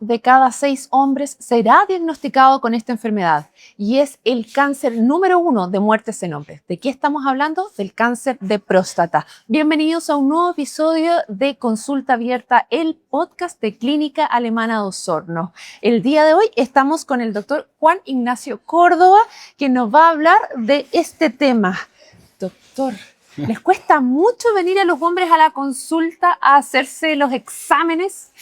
de cada 6 hombres será diagnosticado con esta enfermedad y es el cáncer número 1 de muertes en hombres. ¿De qué estamos hablando? Del cáncer de próstata. Bienvenidos a un nuevo episodio de Consulta Abierta, el podcast de Clínica Alemana de Osorno. El día de hoy estamos con el doctor Juan Ignacio Córdoba, que nos va a hablar de este tema. Doctor, ¿les cuesta mucho venir a los hombres a la consulta a hacerse los exámenes?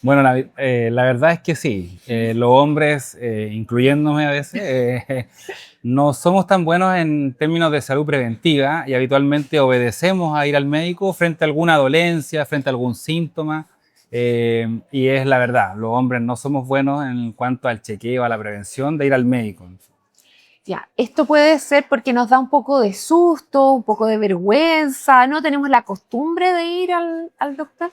Bueno, la verdad es que sí. Los hombres, incluyéndome a veces, no somos tan buenos en términos de salud preventiva y habitualmente obedecemos a ir al médico frente a alguna dolencia, frente a algún síntoma. Y es la verdad, los hombres no somos buenos en cuanto al chequeo, a la prevención de ir al médico. Ya, esto puede ser porque nos da un poco de susto, un poco de vergüenza, ¿no? ¿Tenemos la costumbre de ir al doctor?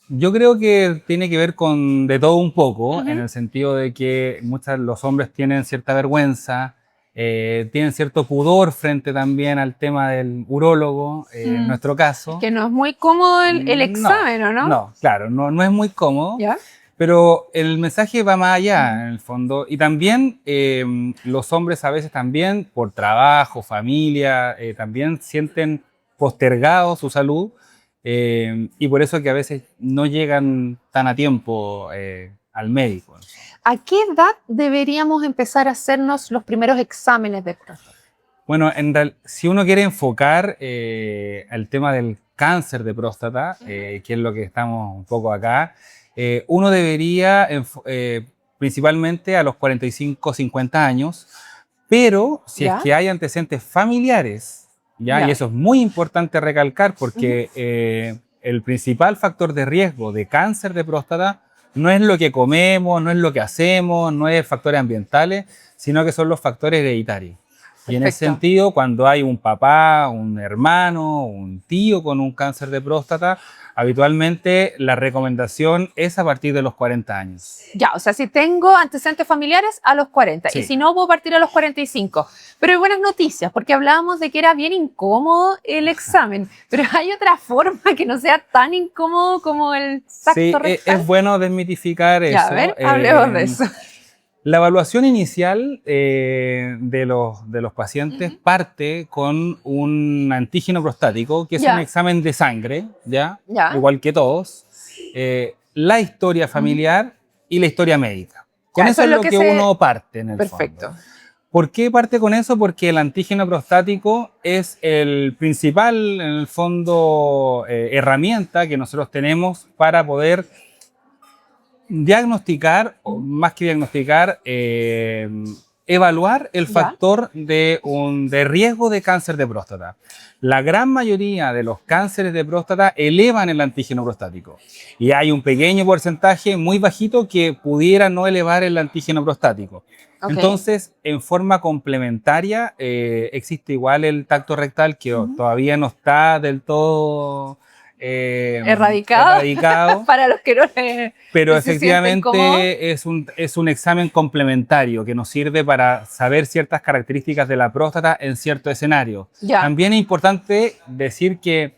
Yo creo que tiene que ver con de todo un poco, en el sentido de que los hombres tienen cierta vergüenza, tienen cierto pudor frente también al tema del urólogo, en nuestro caso. Que no es muy cómodo el examen, ¿o no? No, claro, no es muy cómodo. ¿Ya? Pero el mensaje va más allá, en el fondo. Y también los hombres a veces también, por trabajo, familia, también sienten postergado su salud. Y por eso que a veces no llegan tan a tiempo al médico. ¿A qué edad deberíamos empezar a hacernos los primeros exámenes de próstata? Bueno, si uno quiere enfocar el tema del cáncer de próstata, que es lo que estamos un poco acá, uno debería principalmente a los 45, 50 años, pero si es que hay antecedentes familiares, ¿ya? Y eso es muy importante recalcar porque el principal factor de riesgo de cáncer de próstata no es lo que comemos, no es lo que hacemos, no es factores ambientales, sino que son los factores hereditarios. Perfecto. Y en ese sentido, cuando hay un papá, un hermano, un tío con un cáncer de próstata, habitualmente la recomendación es a partir de los 40 años. Ya, o sea, si tengo antecedentes familiares, a los 40. Sí. Y si no, puedo partir a los 45. Pero hay buenas noticias, porque hablábamos de que era bien incómodo el examen. Pero hay otra forma que no sea tan incómodo como el tacto rectal. Sí, es bueno desmitificar eso. Ya, a ver, hablemos de eso. La evaluación inicial de los pacientes parte con un antígeno prostático, que es un examen de sangre, ¿ya? Igual que todos, la historia familiar y la historia médica. Con eso es lo que uno parte en el Perfecto. fondo. ¿Por qué parte con eso? Porque el antígeno prostático es el principal, en el fondo, herramienta que nosotros tenemos para poder diagnosticar, o más que diagnosticar, evaluar el factor de riesgo de cáncer de próstata. La gran mayoría de los cánceres de próstata elevan el antígeno prostático y hay un pequeño porcentaje muy bajito que pudiera no elevar el antígeno prostático. Entonces, en forma complementaria, existe igual el tacto rectal que todavía no está del todo erradicado para los que no le pero efectivamente es un examen complementario que nos sirve para saber ciertas características de la próstata en cierto escenario. También es importante decir que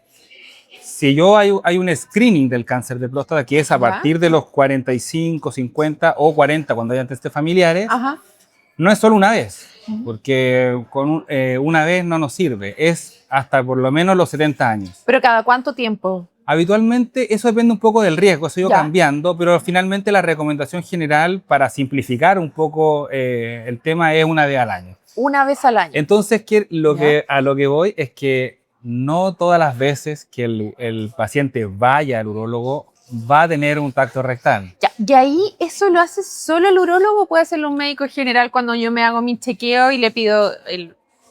si hay un screening del cáncer de próstata que es a partir de los 45, 50 o 40 cuando hay antecedentes familiares, no es solo una vez, porque con una vez no nos sirve, es hasta por lo menos los 70 años. ¿Pero cada cuánto tiempo? Habitualmente eso depende un poco del riesgo, eso ha ido cambiando, pero finalmente la recomendación general para simplificar un poco el tema es una vez al año. Una vez al año. Entonces, a lo que voy es que no todas las veces que el paciente vaya al urólogo va a tener un tacto rectal. ¿Y ahí eso lo hace solo el urólogo o puede hacerlo un médico general cuando yo me hago mi chequeo y le pido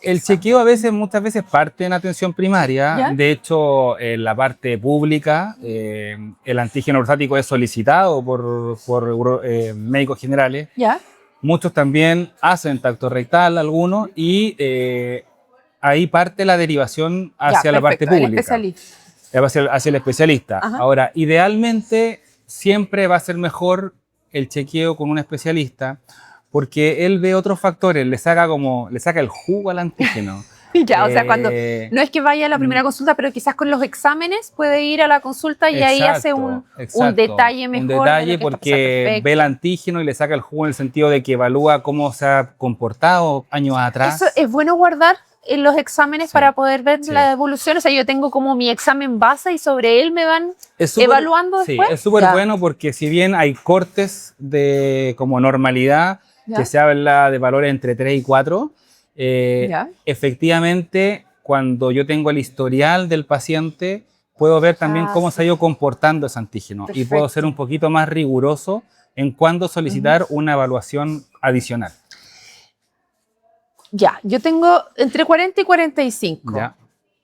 el chequeo muchas veces parte en atención primaria. De hecho, en la parte pública, el antígeno prostático es solicitado por médicos generales. Muchos también hacen tacto rectal, algunos, y ahí parte la derivación hacia la parte pública. Hacia el especialista. Ahora, idealmente, siempre va a ser mejor el chequeo con un especialista, porque él ve otros factores, le saca el jugo al antígeno. Ya, o sea, cuando Eh, no es que vaya a la primera consulta, pero quizás con los exámenes puede ir a la consulta y ahí hace un detalle mejor. Un de detalle lo que está pasando. porque ve el Perfecto. antígeno y le saca el jugo en el sentido de que evalúa cómo se ha comportado años atrás. Eso es bueno guardar en los exámenes Sí, para poder ver sí. la evolución. O sea, yo tengo como mi examen base y sobre él me van Es súper- evaluando sí, después. es súper Ya. bueno porque si bien hay cortes de como normalidad, Ya. que se habla de valores entre 3 y 4, Ya. efectivamente cuando yo tengo el historial del paciente, puedo ver también cómo se ha ido comportando ese antígeno y puedo ser Perfecto. un poquito más riguroso en cuándo solicitar una evaluación adicional. Ya, yo tengo entre 40 y 45. ¿Ya?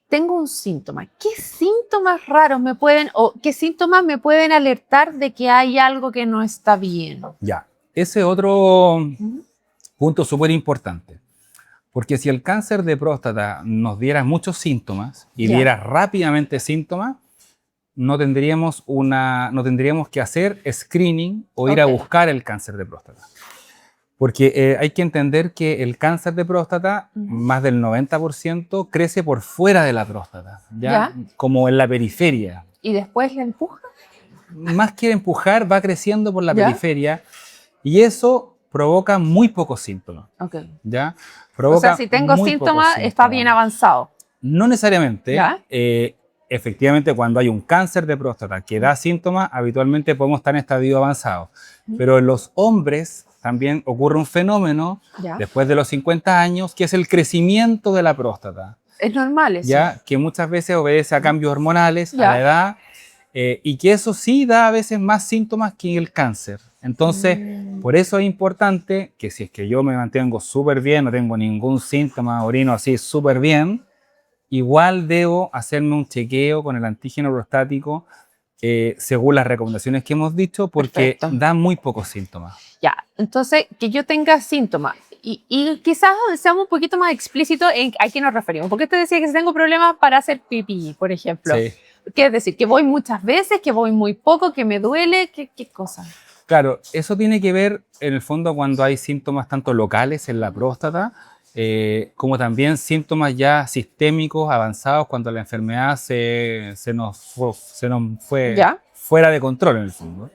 Tengo un síntoma. ¿Qué síntomas raros me pueden o qué síntomas me pueden alertar de que hay algo que no está bien? Ya. Ese otro punto súper importante. Porque si el cáncer de próstata nos diera muchos síntomas y Ya. diera rápidamente síntomas, no tendríamos que hacer screening o ir a Ok. buscar el cáncer de próstata. Porque hay que entender que el cáncer de próstata, más del 90%, crece por fuera de la próstata, ¿ya? Como en la periferia. ¿Y después la empuja? Más que empujar, va creciendo por la ¿Ya? periferia y eso provoca muy pocos síntomas, Ok. ¿ya? O Provoca sea, si tengo muy síntomas, pocos está bien avanzado. No necesariamente. ¿Ya? Efectivamente, cuando hay un cáncer de próstata que da síntomas, habitualmente podemos estar en estadio avanzado. Pero en los hombres también ocurre un fenómeno ¿Ya? después de los 50 años, que es el crecimiento de la próstata, Es normal eso. ¿ya? Que muchas veces obedece a cambios hormonales, Ya. a la edad, y que eso sí da a veces más síntomas que el cáncer. Entonces, por eso es importante que si es que yo me mantengo súper bien, no tengo ningún síntoma, orino así súper bien, igual debo hacerme un chequeo con el antígeno prostático según las recomendaciones que hemos dicho, porque Perfecto. da muy pocos síntomas. Ya, entonces que yo tenga síntomas y quizás seamos un poquito más explícitos en a qué nos referimos. Porque te decía que si tengo problemas para hacer pipí, por ejemplo. Sí. ¿Qué es decir? Que voy muchas veces, que voy muy poco, que me duele, ¿qué cosa? Claro, eso tiene que ver en el fondo cuando hay síntomas tanto locales en la próstata, como también síntomas ya sistémicos avanzados cuando la enfermedad se nos fue ¿Ya? fuera de control en el fondo.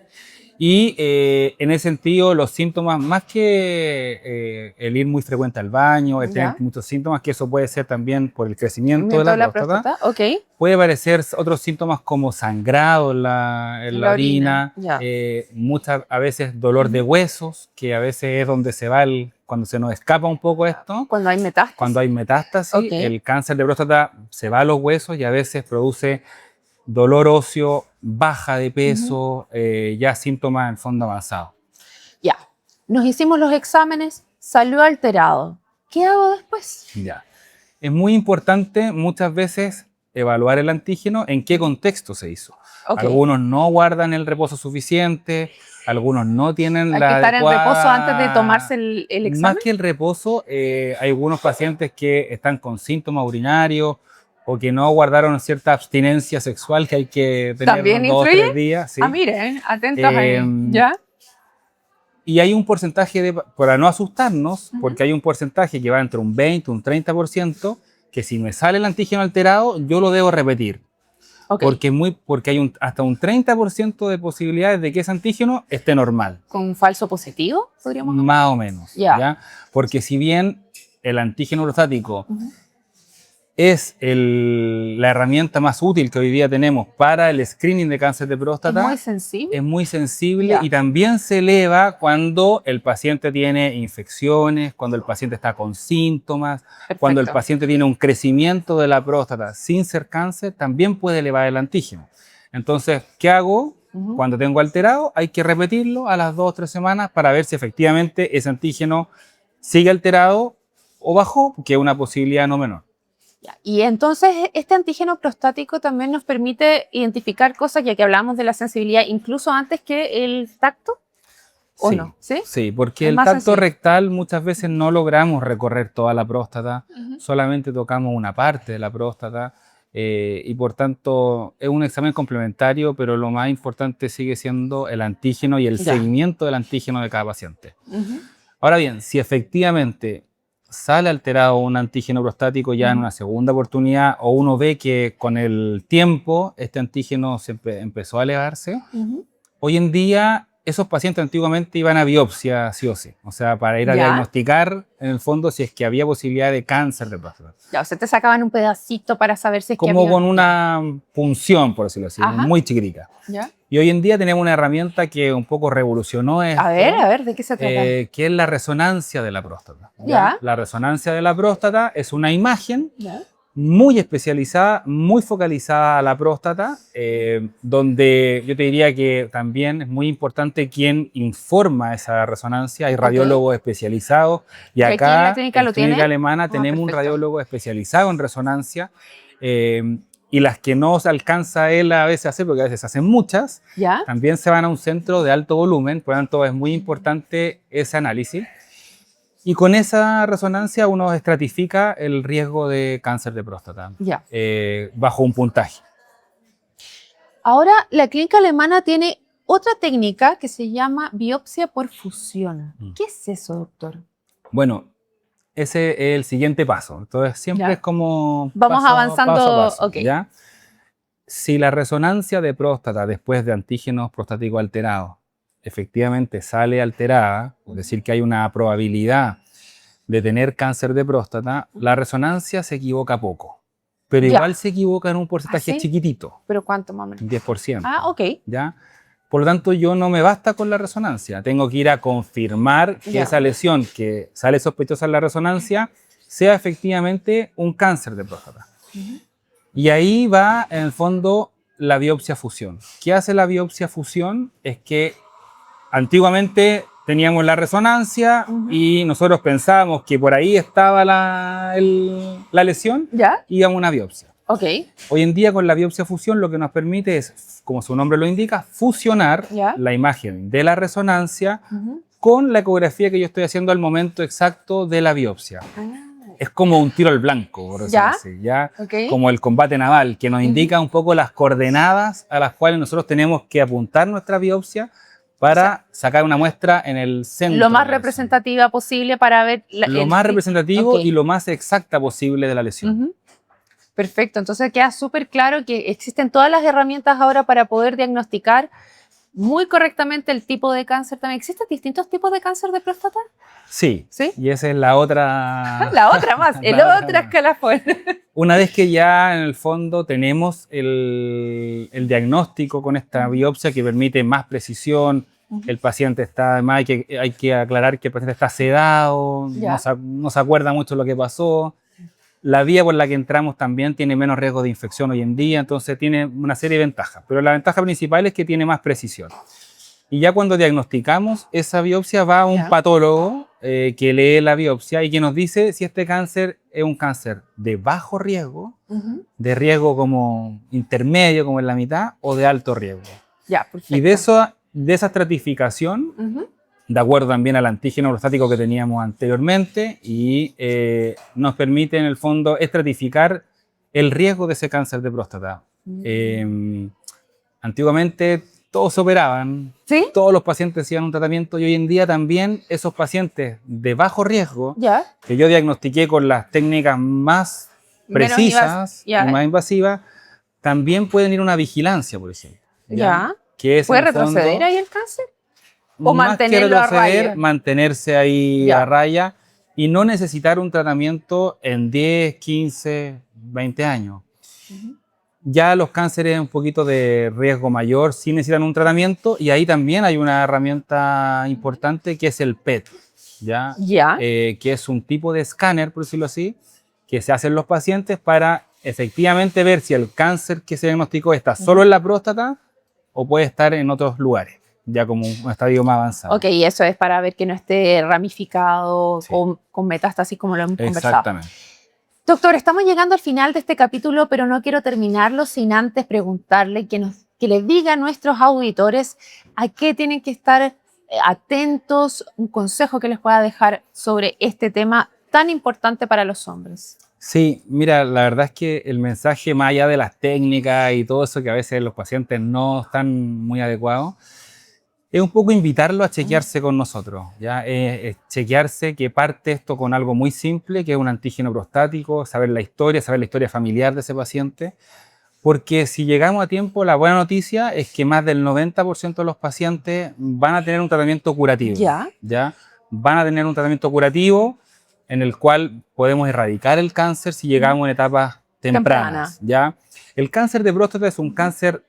Y en ese sentido, los síntomas, más que el ir muy frecuente al baño, el tener ¿Ya? muchos síntomas, que eso puede ser también por el crecimiento de ¿Miento la próstata, Ok. puede aparecer otros síntomas como sangrado en la orina, Ya. muchas a veces dolor de huesos, que a veces es donde se va cuando se nos escapa un poco esto. Cuando hay metástasis. Cuando hay metástasis, Ok. el cáncer de próstata se va a los huesos y a veces produce dolor óseo, baja de peso, ya síntomas en fondo avanzado. Ya. Nos hicimos los exámenes, salió alterado. ¿Qué hago después? Ya. Es muy importante muchas veces evaluar el antígeno en qué contexto se hizo. Ok. Algunos no guardan el reposo suficiente, algunos no tienen Hay la que estar en adecuada... reposo antes de tomarse el examen. Más que el reposo, hay algunos pacientes que están con síntomas urinarios o que no guardaron cierta abstinencia sexual que hay que tener ¿También 2 o influye? 3 días. ¿Sí? Ah, miren, atentos ahí. Em, ¿Ya? Y hay un porcentaje, para no asustarnos, porque hay un porcentaje que va entre un 20 y un 30%, que si me sale el antígeno alterado, yo lo debo repetir. Ok. Porque hay hasta un 30% de posibilidades de que ese antígeno esté normal. ¿Con falso positivo? Podríamos hablar? Más o menos. Ya. ¿Ya? Porque si bien el antígeno prostático es la herramienta más útil que hoy día tenemos para el screening de cáncer de próstata, ¿Es muy sensible? es muy sensible Ya. y también se eleva cuando el paciente tiene infecciones, cuando el paciente está con síntomas, Perfecto. cuando el paciente tiene un crecimiento de la próstata sin ser cáncer, también puede elevar el antígeno. Entonces, ¿qué hago? Cuando tengo alterado, hay que repetirlo a las 2 o 3 semanas para ver si efectivamente ese antígeno sigue alterado o bajó, que es una posibilidad no menor. Ya. Y entonces este antígeno prostático también nos permite identificar cosas, ya que hablamos de la sensibilidad, incluso antes que el tacto, ¿o Sí, no? ¿Sí? sí, porque Es el más tacto sensible. rectal muchas veces no logramos recorrer toda la próstata, solamente tocamos una parte de la próstata y por tanto es un examen complementario, pero lo más importante sigue siendo el antígeno y el Ya. seguimiento del antígeno de cada paciente. Ahora bien, si efectivamente sale alterado un antígeno prostático ya en una segunda oportunidad, o uno ve que con el tiempo este antígeno empezó a elevarse, hoy en día esos pacientes antiguamente iban a biopsia sí o sí, o sea, para ir a diagnosticar en el fondo si es que había posibilidad de cáncer de próstata. Ya, o sea, te sacaban un pedacito para saber si es que como había... con una punción, por decirlo así, muy chiquitica. ¿Ya? Y hoy en día tenemos una herramienta que un poco revolucionó esto. A ver, ¿de qué se trata? Que es la resonancia de la próstata. ¿Ya? La resonancia de la próstata es una imagen ¿Ya? muy especializada, muy focalizada a la próstata, donde yo te diría que también es muy importante quién informa esa resonancia. Hay radiólogos especializados y acá en la clínica en Clínica Alemana tenemos un perfecto. radiólogo especializado en resonancia, y las que no se alcanza él a veces a hacer, porque a veces hacen muchas, ¿Ya? también se van a un centro de alto volumen, por lo tanto es muy importante ese análisis. Y con esa resonancia uno estratifica el riesgo de cáncer de próstata bajo un puntaje. Ahora, la clínica alemana tiene otra técnica que se llama biopsia por fusión. ¿Qué es eso, doctor? Bueno, ese es el siguiente paso. Entonces, siempre es como vamos avanzando. Paso a paso, ¿ya? Si la resonancia de próstata después de antígenos prostáticos alterados efectivamente sale alterada, es decir, que hay una probabilidad de tener cáncer de próstata, la resonancia se equivoca poco, pero igual se equivoca en un porcentaje chiquitito. ¿Pero cuánto más o menos? 10%. Ah, ok. ¿Ya? Por lo tanto, yo no me basta con la resonancia, tengo que ir a confirmar que esa lesión que sale sospechosa en la resonancia sea efectivamente un cáncer de próstata. Y ahí va, en el fondo, la biopsia fusión. ¿Qué hace la biopsia fusión? Es que antiguamente teníamos la resonancia y nosotros pensábamos que por ahí estaba la lesión, íbamos a una biopsia. Hoy en día con la biopsia fusión lo que nos permite es, como su nombre lo indica, fusionar la imagen de la resonancia con la ecografía que yo estoy haciendo al momento exacto de la biopsia. Es como un tiro al blanco, por decirlo así, como el combate naval, que nos indica un poco las coordenadas a las cuales nosotros tenemos que apuntar nuestra biopsia para sacar una muestra en el centro. Lo más representativa posible para ver... Lo más representativo y lo más exacta posible de la lesión. Perfecto, entonces queda súper claro que existen todas las herramientas ahora para poder diagnosticar muy correctamente el tipo de cáncer también. ¿Existen distintos tipos de cáncer de próstata? Sí. Y esa es la otra... la otra más, el otro escalafón. Una vez que ya en el fondo tenemos el diagnóstico con esta biopsia que permite más precisión, el paciente está, además hay que aclarar que el paciente está sedado, no se acuerda mucho de lo que pasó. La vía por la que entramos también tiene menos riesgo de infección hoy en día, entonces tiene una serie de ventajas. Pero la ventaja principal es que tiene más precisión. Y ya cuando diagnosticamos, esa biopsia va a un patólogo que lee la biopsia y que nos dice si este cáncer es un cáncer de bajo riesgo, de riesgo como intermedio, como en la mitad, o de alto riesgo. Y de esa estratificación, de acuerdo también al antígeno prostático que teníamos anteriormente, y nos permite en el fondo estratificar el riesgo de ese cáncer de próstata. Antiguamente todos se operaban, todos los pacientes hacían un tratamiento, y hoy en día también esos pacientes de bajo riesgo, que yo diagnostiqué con las técnicas más precisas y más invasivas, también pueden ir a una vigilancia, por ejemplo. Que es, ¿puede retroceder ahí el cáncer? ¿O mantenerlo a raya? Mantenerse ahí a raya y no necesitar un tratamiento en 10, 15, 20 años. Ya los cánceres un poquito de riesgo mayor sí necesitan un tratamiento, y ahí también hay una herramienta importante que es el PET, que es un tipo de escáner, por decirlo así, que se hace en los pacientes para efectivamente ver si el cáncer que se diagnosticó está solo en la próstata o puede estar en otros lugares, ya como un estadio más avanzado. Ok, y eso es para ver que no esté ramificado o con metástasis como lo hemos conversado. Exactamente. Doctor, estamos llegando al final de este capítulo, pero no quiero terminarlo sin antes preguntarle que les diga a nuestros auditores a qué tienen que estar atentos, un consejo que les pueda dejar sobre este tema tan importante para los hombres. Sí, mira, la verdad es que el mensaje, más allá de las técnicas y todo eso que a veces los pacientes no están muy adecuados, es un poco invitarlo a chequearse con nosotros, ¿ya? Chequearse que parte esto con algo muy simple, que es un antígeno prostático, saber la historia familiar de ese paciente, porque si llegamos a tiempo, la buena noticia es que más del 90% de los pacientes van a tener un tratamiento curativo, ¿ya? Van a tener un tratamiento curativo en el cual podemos erradicar el cáncer si llegamos en etapas tempranas, ¿ya? El cáncer de próstata es un cáncer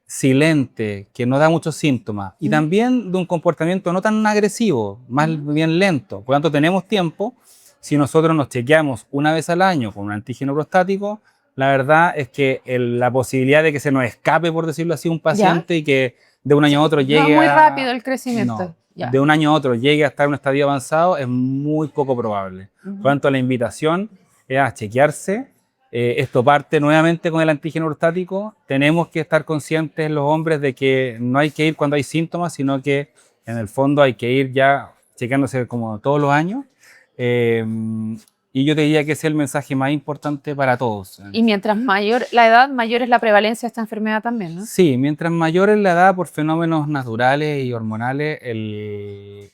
silente, que no da muchos síntomas y también de un comportamiento no tan agresivo, más bien lento. Por lo tanto, tenemos tiempo. Si nosotros nos chequeamos una vez al año con un antígeno prostático, la verdad es que la posibilidad de que se nos escape, por decirlo así, un paciente y que de un año a otro llegue no, muy rápido el crecimiento. De un año a otro llegue a estar en un estadio avanzado es muy poco probable. Por lo tanto, la invitación es a chequearse. Esto parte nuevamente con el antígeno prostático. Tenemos que estar conscientes los hombres de que no hay que ir cuando hay síntomas, sino que en el fondo hay que ir ya chequeándose como todos los años. Y yo te diría que ese es el mensaje más importante para todos. Y mientras mayor la edad, mayor es la prevalencia de esta enfermedad también, ¿no? Sí, mientras mayor es la edad por fenómenos naturales y hormonales,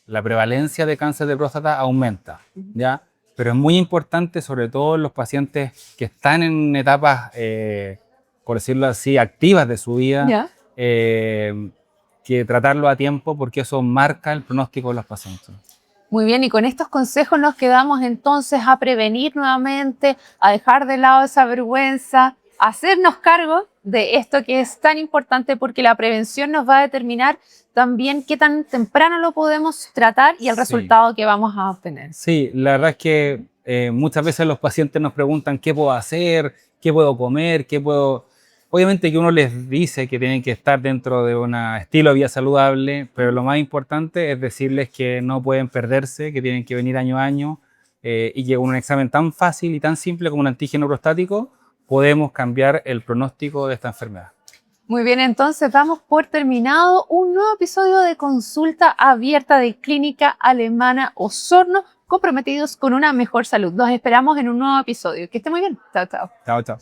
la prevalencia de cáncer de próstata aumenta, ¿ya? Pero es muy importante, sobre todo en los pacientes que están en etapas, por decirlo así, activas de su vida, que tratarlo a tiempo porque eso marca el pronóstico de los pacientes. Muy bien, y con estos consejos nos quedamos entonces a prevenir nuevamente, a dejar de lado esa vergüenza, a hacernos cargo de esto que es tan importante porque la prevención nos va a determinar también qué tan temprano lo podemos tratar y el resultado que vamos a obtener. Sí, la verdad es que muchas veces los pacientes nos preguntan qué puedo hacer, qué puedo comer, qué puedo... Obviamente que uno les dice que tienen que estar dentro de un estilo de vida saludable, pero lo más importante es decirles que no pueden perderse, que tienen que venir año a año y que con un examen tan fácil y tan simple como un antígeno prostático podemos cambiar el pronóstico de esta enfermedad. Muy bien, entonces damos por terminado un nuevo episodio de Consulta Abierta de Clínica Alemana Osorno, comprometidos con una mejor salud. Los esperamos en un nuevo episodio. Que esté muy bien. Chao, chao. Chao, chao.